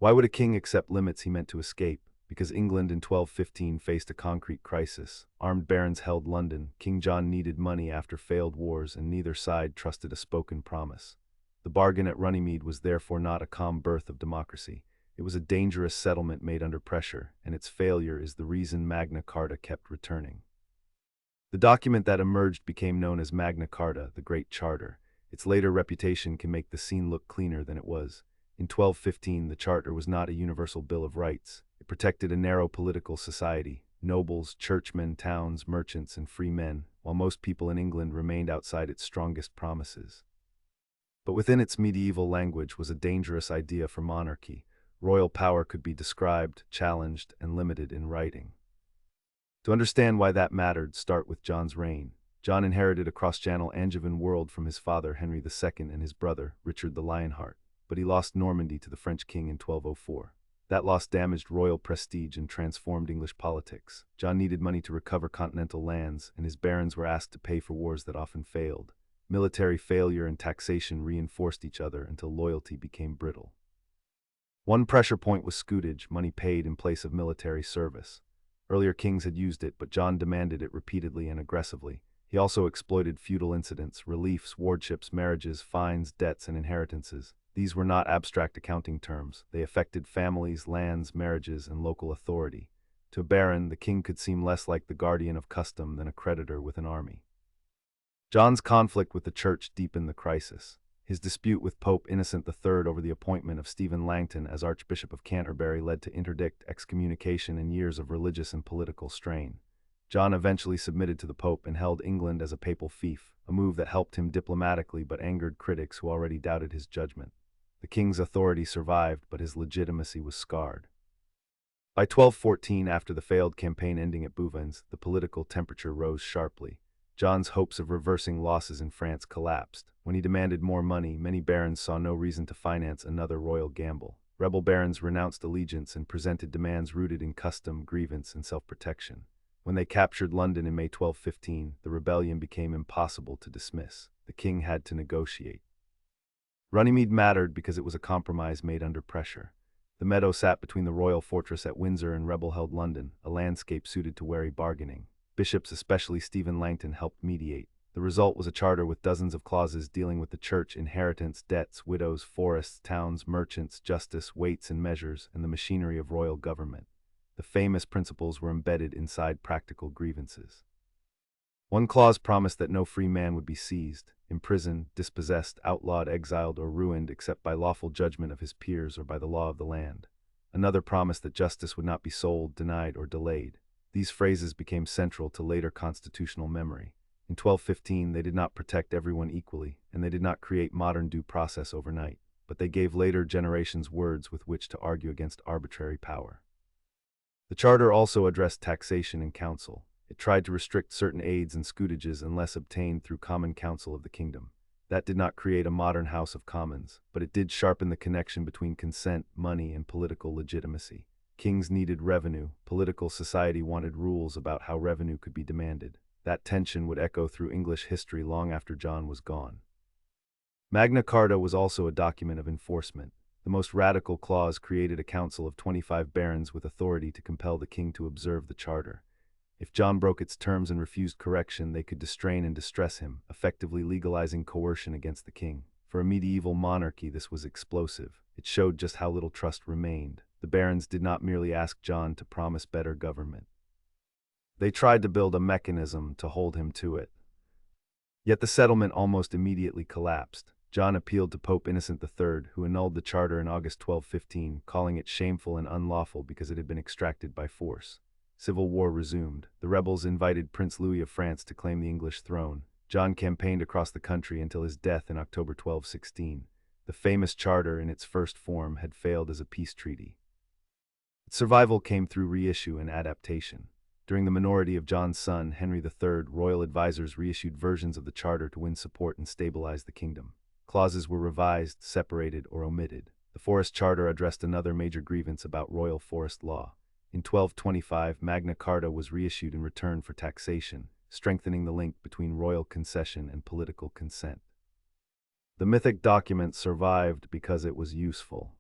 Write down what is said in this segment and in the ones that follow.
Why would a king accept limits he meant to escape? Because England in 1215 faced a concrete crisis. Armed barons held London, King John needed money after failed wars, and neither side trusted a spoken promise. The bargain at Runnymede was therefore not a calm birth of democracy. It was a dangerous settlement made under pressure, and its failure is the reason Magna Carta kept returning. The document that emerged became known as Magna Carta, the Great Charter. Its later reputation can make the scene look cleaner than it was. In 1215, the Charter was not a universal Bill of Rights. It protected a narrow political society, nobles, churchmen, towns, merchants, and free men, while most people in England remained outside its strongest promises. But within its medieval language was a dangerous idea for monarchy. Royal power could be described, challenged, and limited in writing. To understand why that mattered, start with John's reign. John inherited a cross-channel Angevin world from his father Henry II and his brother, Richard the Lionheart, but he lost Normandy to the French king in 1204. That loss damaged royal prestige and transformed English politics. John needed money to recover continental lands, and his barons were asked to pay for wars that often failed. Military failure and taxation reinforced each other until loyalty became brittle. One pressure point was scutage, money paid in place of military service. Earlier kings had used it, but John demanded it repeatedly and aggressively. He also exploited feudal incidents, reliefs, wardships, marriages, fines, debts, and inheritances. These were not abstract accounting terms. They affected families, lands, marriages, and local authority. To a baron, the king could seem less like the guardian of custom than a creditor with an army. John's conflict with the church deepened the crisis. His dispute with Pope Innocent III over the appointment of Stephen Langton as Archbishop of Canterbury led to interdict, excommunication, and years of religious and political strain. John eventually submitted to the Pope and held England as a papal fief, a move that helped him diplomatically but angered critics who already doubted his judgment. The king's authority survived, but his legitimacy was scarred. By 1214, after the failed campaign ending at Bouvines, the political temperature rose sharply. John's hopes of reversing losses in France collapsed. When he demanded more money, many barons saw no reason to finance another royal gamble. Rebel barons renounced allegiance and presented demands rooted in custom, grievance, and self-protection. When they captured London in May 1215, the rebellion became impossible to dismiss. The king had to negotiate. Runnymede mattered because it was a compromise made under pressure. The meadow sat between the royal fortress at Windsor and rebel-held London, a landscape suited to wary bargaining. Bishops, especially Stephen Langton, helped mediate. The result was a charter with dozens of clauses dealing with the church, inheritance, debts, widows, forests, towns, merchants, justice, weights and measures, and the machinery of royal government. The famous principles were embedded inside practical grievances. One clause promised that no free man would be seized, imprisoned, dispossessed, outlawed, exiled, or ruined except by lawful judgment of his peers or by the law of the land. Another promised that justice would not be sold, denied, or delayed. These phrases became central to later constitutional memory. In 1215, they did not protect everyone equally, and they did not create modern due process overnight, but they gave later generations words with which to argue against arbitrary power. The charter also addressed taxation and council. It tried to restrict certain aids and scutages unless obtained through common council of the kingdom. That did not create a modern House of Commons, but it did sharpen the connection between consent, money, and political legitimacy. Kings needed revenue. Political society wanted rules about how revenue could be demanded. That tension would echo through English history long after John was gone. Magna Carta was also a document of enforcement. The most radical clause created a council of 25 barons with authority to compel the king to observe the charter. If John broke its terms and refused correction, they could distrain and distress him, effectively legalizing coercion against the king. For a medieval monarchy, this was explosive. It showed just how little trust remained. The barons did not merely ask John to promise better government. They tried to build a mechanism to hold him to it. Yet the settlement almost immediately collapsed. John appealed to Pope Innocent III, who annulled the charter in August 1215, calling it shameful and unlawful because it had been extracted by force. Civil war resumed. The rebels invited Prince Louis of France to claim the English throne. John campaigned across the country until his death in October 1216. The famous charter, in its first form, had failed as a peace treaty. Its survival came through reissue and adaptation. During the minority of John's son, Henry III, royal advisors reissued versions of the charter to win support and stabilize the kingdom. Clauses were revised, separated, or omitted. The Forest Charter addressed another major grievance about royal forest law. In 1225, Magna Carta was reissued in return for taxation, strengthening the link between royal concession and political consent. The mythic document survived because it was useful.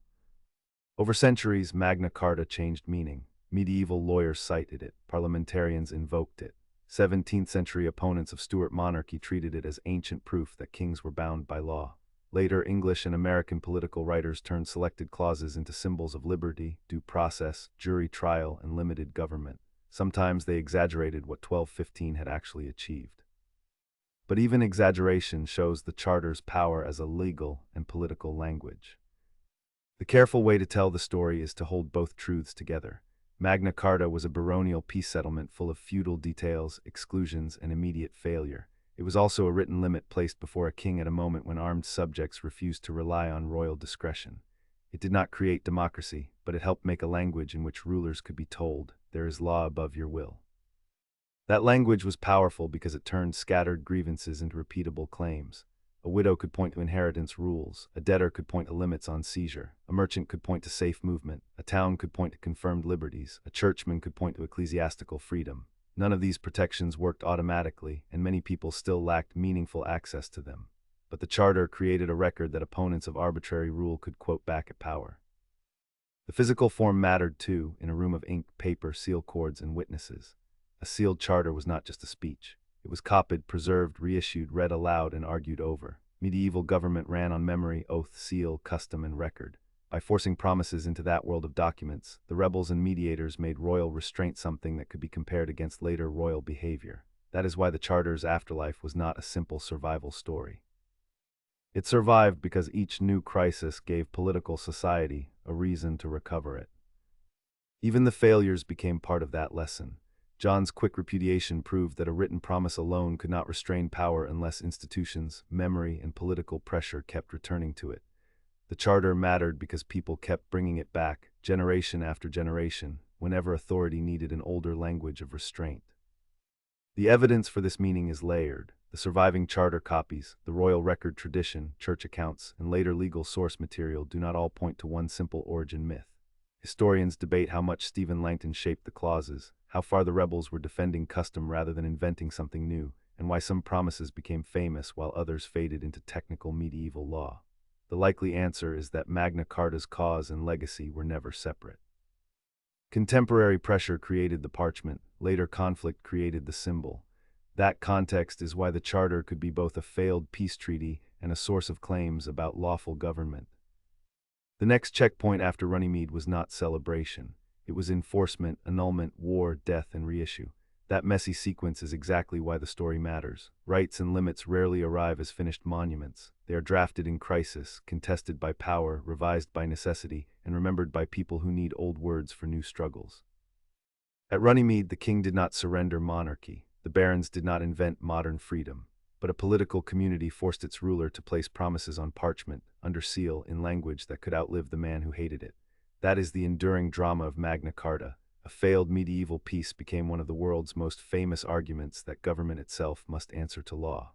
Over centuries, Magna Carta changed meaning. Medieval lawyers cited it, parliamentarians invoked it. 17th century opponents of Stuart monarchy treated it as ancient proof that kings were bound by law. Later, English and American political writers turned selected clauses into symbols of liberty, due process, jury trial, and limited government. Sometimes they exaggerated what 1215 had actually achieved. But even exaggeration shows the Charter's power as a legal and political language. The careful way to tell the story is to hold both truths together. Magna Carta was a baronial peace settlement full of feudal details, exclusions, and immediate failure. It was also a written limit placed before a king at a moment when armed subjects refused to rely on royal discretion. It did not create democracy, but it helped make a language in which rulers could be told, "There is law above your will." That language was powerful because it turned scattered grievances into repeatable claims. A widow could point to inheritance rules, a debtor could point to limits on seizure, a merchant could point to safe movement, a town could point to confirmed liberties, a churchman could point to ecclesiastical freedom. None of these protections worked automatically, and many people still lacked meaningful access to them. But the Charter created a record that opponents of arbitrary rule could quote back at power. The physical form mattered too, in a room of ink, paper, seal cords, and witnesses. A sealed charter was not just a speech. It was copied, preserved, reissued, read aloud, and argued over. Medieval government ran on memory, oath, seal, custom, and record. By forcing promises into that world of documents, the rebels and mediators made royal restraint something that could be compared against later royal behavior. That is why the Charter's afterlife was not a simple survival story. It survived because each new crisis gave political society a reason to recover it. Even the failures became part of that lesson. John's quick repudiation proved that a written promise alone could not restrain power unless institutions, memory, and political pressure kept returning to it. The Charter mattered because people kept bringing it back, generation after generation, whenever authority needed an older language of restraint. The evidence for this meaning is layered. The surviving Charter copies, the royal record tradition, church accounts, and later legal source material do not all point to one simple origin myth. Historians debate how much Stephen Langton shaped the clauses, how far the rebels were defending custom rather than inventing something new, and why some promises became famous while others faded into technical medieval law. The likely answer is that Magna Carta's cause and legacy were never separate. Contemporary pressure created the parchment, later conflict created the symbol. That context is why the Charter could be both a failed peace treaty and a source of claims about lawful government. The next checkpoint after Runnymede was not celebration. It was enforcement, annulment, war, death, and reissue. That messy sequence is exactly why the story matters. Rights and limits rarely arrive as finished monuments. They are drafted in crisis, contested by power, revised by necessity, and remembered by people who need old words for new struggles. At Runnymede, the king did not surrender monarchy. The barons did not invent modern freedom. But a political community forced its ruler to place promises on parchment, under seal, in language that could outlive the man who hated it. That is the enduring drama of Magna Carta. A failed medieval peace became one of the world's most famous arguments that government itself must answer to law.